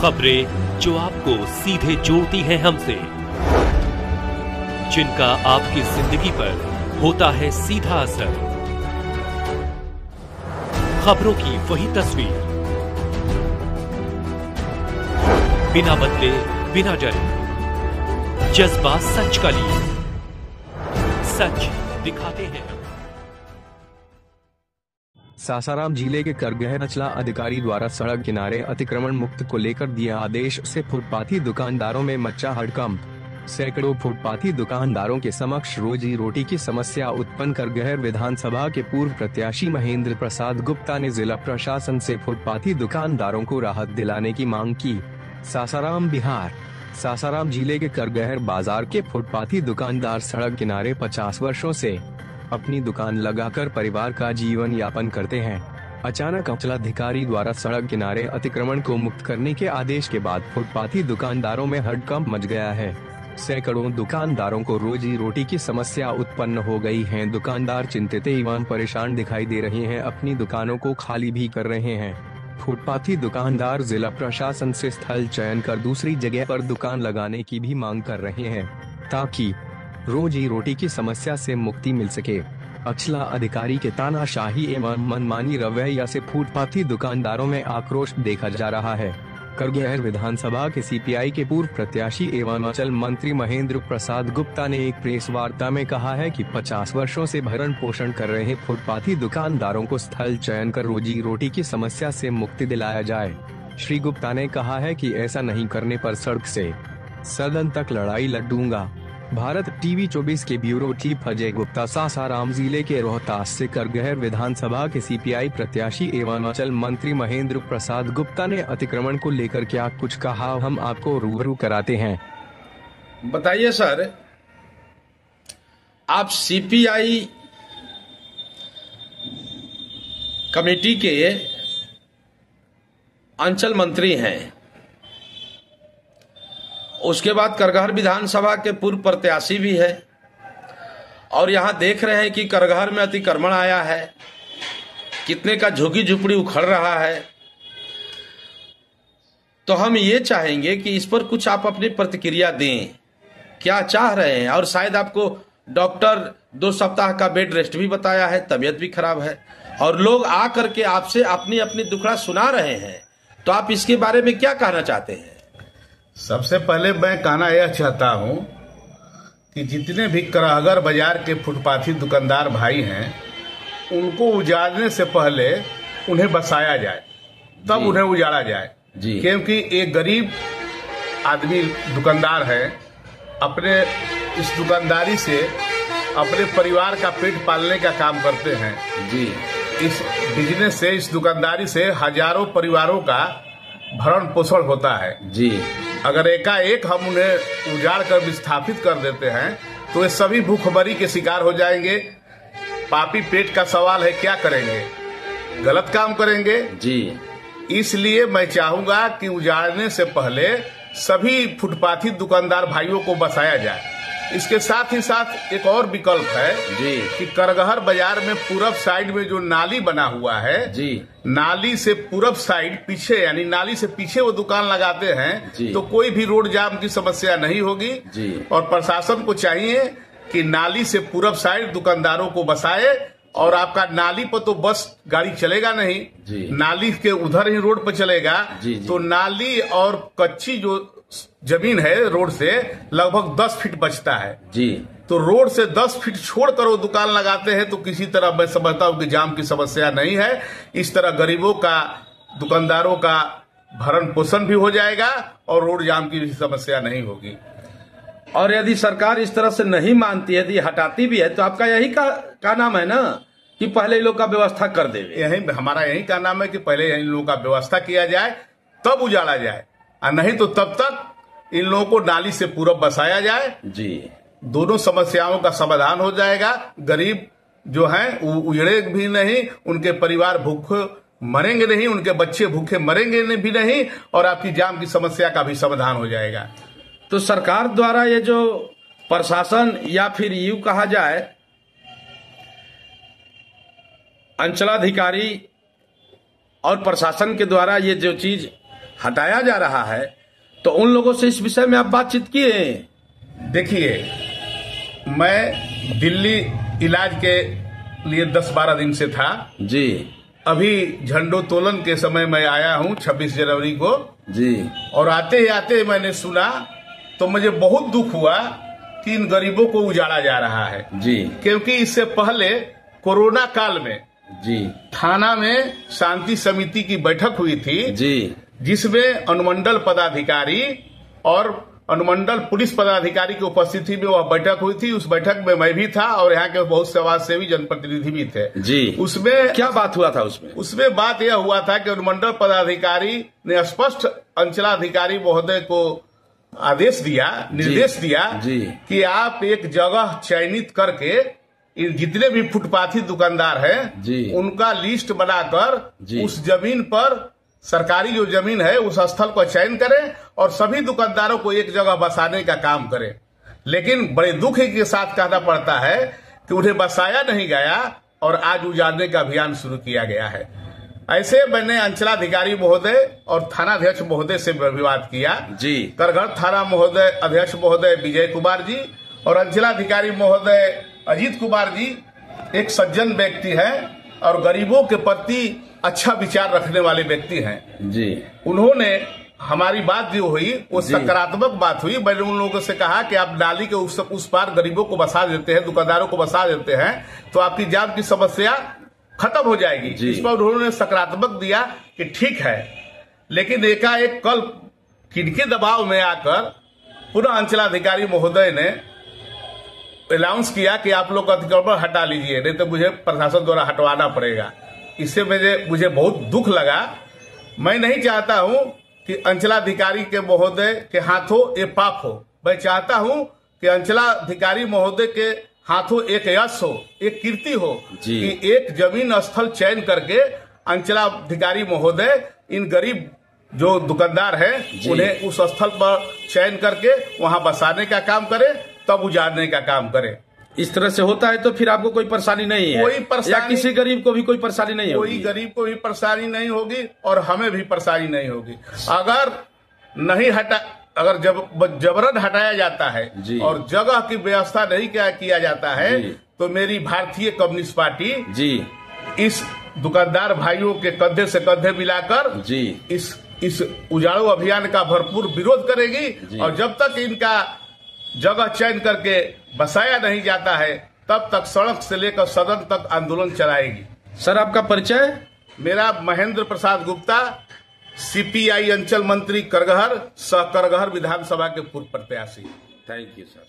खबरें जो आपको सीधे जोड़ती हैं हमसे, जिनका आपकी जिंदगी पर होता है सीधा असर। खबरों की वही तस्वीर, बिना बदले बिना डरे, जज्बा सच का लिए, सच दिखाते हैं। सासाराम जिले के करगहर अंचला अधिकारी द्वारा सड़क किनारे अतिक्रमण मुक्त को लेकर दिए आदेश से फुटपाथी दुकानदारों में मचा हड़कंप। सैकड़ों फुटपाथी दुकानदारों के समक्ष रोजी रोटी की समस्या उत्पन्न करगहर विधानसभा के पूर्व प्रत्याशी महेंद्र प्रसाद गुप्ता ने जिला प्रशासन से फुटपाथी दुकानदारों को राहत दिलाने की मांग की। सासाराम बिहार। सासाराम जिले के करगहर बाजार के फुटपाथी दुकानदार सड़क किनारे 50 वर्षों से अपनी दुकान लगाकर परिवार का जीवन यापन करते हैं। अचानक अंचलाधिकारी द्वारा सड़क किनारे अतिक्रमण को मुक्त करने के आदेश के बाद फुटपाथी दुकानदारों में हड़कंप मच गया है। सैकड़ों दुकानदारों को रोजी रोटी की समस्या उत्पन्न हो गई है। दुकानदार चिंतित एवं परेशान दिखाई दे रहे हैं, अपनी दुकानों को खाली भी कर रहे हैं। फुटपाथी दुकानदार जिला प्रशासन से स्थल चयन कर दूसरी जगह पर दुकान लगाने की भी मांग कर रहे हैं, ताकि रोजी रोटी की समस्या से मुक्ति मिल सके। अंचला अधिकारी के तानाशाही एवं मनमानी रवैया से फुटपाथी दुकानदारों में आक्रोश देखा जा रहा है। करगहर विधानसभा के सीपीआई के पूर्व प्रत्याशी एवं अंचल मंत्री महेंद्र प्रसाद गुप्ता ने एक प्रेस वार्ता में कहा है कि 50 वर्षों से भरण पोषण कर रहे फुटपाथी दुकानदारों को स्थल चयन कर रोजी रोटी की समस्या से मुक्ति दिलाया जाए। श्री गुप्ता ने कहा है कि ऐसा नहीं करने पर सड़क से सदन तक लड़ाई लड़ूंगा। भारत टीवी 24 के ब्यूरो चीफ अजय गुप्ता। सासाराम जिले के रोहतास से करगहर विधानसभा के सीपीआई प्रत्याशी एवं अंचल मंत्री महेंद्र प्रसाद गुप्ता ने अतिक्रमण को लेकर क्या कुछ कहा, हम आपको रूबरू कराते हैं। बताइए सर, आप सीपीआई कमेटी के अंचल मंत्री हैं, उसके बाद करगहर विधानसभा के पूर्व प्रत्याशी भी है, और यहां देख रहे हैं कि करगहर में अतिक्रमण आया है, कितने का झुग्गी झुपड़ी उखड़ रहा है। तो हम ये चाहेंगे कि इस पर कुछ आप अपनी प्रतिक्रिया दें, क्या चाह रहे हैं। और शायद आपको डॉक्टर 2 सप्ताह का बेड रेस्ट भी बताया है, तबीयत भी खराब है, और लोग आ करके आपसे अपनी अपनी दुखड़ा सुना रहे हैं। तो आप इसके बारे में क्या कहना चाहते हैं? सबसे पहले मैं कहना यह चाहता हूं कि जितने भी करगहर बाजार के फुटपाथी दुकानदार भाई हैं, उनको उजाड़ने से पहले उन्हें बसाया जाए, तब उन्हें उजाड़ा जाए जी। क्योंकि एक गरीब आदमी दुकानदार है, अपने इस दुकानदारी से अपने परिवार का पेट पालने का काम करते हैं जी। इस बिजनेस से, इस दुकानदारी से हजारों परिवारों का भरण पोषण होता है जी। अगर एकाएक हम उन्हें उजाड़ कर विस्थापित कर देते हैं तो ये सभी भूखमरी के शिकार हो जाएंगे। पापी पेट का सवाल है, क्या करेंगे? गलत काम करेंगे जी। इसलिए मैं चाहूंगा कि उजाड़ने से पहले सभी फुटपाथी दुकानदार भाइयों को बसाया जाए। इसके साथ ही साथ एक और विकल्प है जी कि करगहर बाजार में पूरब साइड में जो नाली बना हुआ है जी, नाली से पूरब साइड पीछे, यानी नाली से पीछे वो दुकान लगाते हैं तो कोई भी रोड जाम की समस्या नहीं होगी जी। और प्रशासन को चाहिए कि नाली से पूरब साइड दुकानदारों को बसाए, और आपका नाली पर तो बस गाड़ी चलेगा नहीं जी, नाली के उधर ही रोड पर चलेगा जी। तो नाली और कच्ची जो जमीन है रोड से लगभग 10 फीट बचता है जी। तो रोड से 10 फीट छोड़कर वो दुकान लगाते हैं तो किसी तरह मैं समझता हूँ कि जाम की समस्या नहीं है। इस तरह गरीबों का, दुकानदारों का भरण पोषण भी हो जाएगा और रोड जाम की भी समस्या नहीं होगी। और यदि सरकार इस तरह से नहीं मानती है, यदि हटाती भी है, तो आपका यही का नाम है ना कि पहले इन लोग का व्यवस्था कर दे। यही हमारा यही का नाम है कि पहले इन लोगों का व्यवस्था किया जाए, तब उजाड़ा जाए, और नहीं तो तब तक इन लोगों को नाली से पूरब बसाया जाए जी। दोनों समस्याओं का समाधान हो जाएगा। गरीब जो हैं उजड़े भी नहीं, उनके परिवार भूखे मरेंगे नहीं, उनके बच्चे भूखे मरेंगे भी नहीं, और आपकी जाम की समस्या का भी समाधान हो जाएगा। तो सरकार द्वारा ये जो प्रशासन, या फिर यूं कहा जाए अंचलाधिकारी और प्रशासन के द्वारा ये जो चीज हटाया जा रहा है, तो उन लोगों से इस विषय में आप बातचीत किए? देखिए, मैं दिल्ली इलाज के लिए 10-12 दिन से था जी। अभी झंडोत्तोलन के समय मैं आया हूं 26 जनवरी को जी। और आते ही आते मैंने सुना तो मुझे बहुत दुख हुआ कि इन गरीबों को उजाड़ा जा रहा है जी। क्योंकि इससे पहले कोरोना काल में जी थाना में शांति समिति की बैठक हुई थी जी, जिसमें अनुमंडल पदाधिकारी और अनुमंडल पुलिस पदाधिकारी की उपस्थिति में वह बैठक हुई थी। उस बैठक में मैं भी था और यहाँ के बहुत समाज सेवी जनप्रतिनिधि भी थे जी। उसमें क्या बात हुआ था? उसमें बात यह हुआ था कि अनुमंडल पदाधिकारी ने स्पष्ट अंचलाधिकारी महोदय को आदेश दिया, निर्देश दिया जी कि आप एक जगह चयनित करके इन जितने भी फुटपाथी दुकानदार हैं जी, उनका लिस्ट बनाकर उस जमीन पर, सरकारी जो जमीन है उस स्थल पर चयन करें और सभी दुकानदारों को एक जगह बसाने का काम करें। लेकिन बड़े दुख के साथ कहना पड़ता है कि उन्हें बसाया नहीं गया और आज उजाड़ने का अभियान शुरू किया गया है। ऐसे मैंने अंचलाधिकारी महोदय और थानाध्यक्ष महोदय से विवाद किया जी। करगढ़ थाना महोदय अध्यक्ष महोदय विजय कुमार जी और अंचलाधिकारी महोदय अजीत कुमार जी एक सज्जन व्यक्ति है और गरीबों के प्रति अच्छा विचार रखने वाले व्यक्ति हैं जी। उन्होंने हमारी बात जो हुई वो सकारात्मक बात हुई। मैंने उन लोगों से कहा कि आप नाली के उस पार गरीबों को बसा देते हैं, दुकानदारों को बसा देते हैं तो आपकी जाम की समस्या खत्म हो जाएगी। इस पर उन्होंने सकारात्मक दिया कि ठीक है। लेकिन एकाएक कल किनके दबाव में आकर पुनः अंचलाधिकारी महोदय ने अनाउंस किया कि आप लोग अतिक्रमण हटा लीजिए, नहीं तो मुझे प्रशासन द्वारा हटवाना पड़ेगा। इससे मुझे बहुत दुख लगा। मैं नहीं चाहता हूं कि अंचलाधिकारी के महोदय के हाथों ये पाप हो। मैं चाहता हूं कि अंचलाधिकारी महोदय के हाथों एक यश हो, एक कीर्ति हो कि एक जमीन स्थल चयन करके अंचलाधिकारी महोदय इन गरीब जो दुकानदार हैं उन्हें उस स्थल पर चयन करके वहां बसाने का काम करे, तब उजाड़ने का काम करे। इस तरह से होता है तो फिर आपको कोई परेशानी नहीं है? कोई परेशानी, या किसी गरीब को भी कोई परेशानी नहीं होगी? कोई गरीब को भी परेशानी नहीं होगी और हमें भी परेशानी नहीं होगी। अगर नहीं हटा, अगर जबरन हटाया जाता है और जगह की व्यवस्था नहीं किया जाता है तो मेरी भारतीय कम्युनिस्ट पार्टी जी इस दुकानदार भाइयों के कंधे से कंधे मिलाकर जी इस उजाड़ो अभियान का भरपूर विरोध करेगी और जब तक इनका जगह चयन करके बसाया नहीं जाता है तब तक सड़क से लेकर सदन तक आंदोलन चलाएगी। सर, आपका परिचय? मेरा महेंद्र प्रसाद गुप्ता, सीपीआई अंचल मंत्री करगहर, सह करगहर विधानसभा के पूर्व प्रत्याशी। Thank you sir.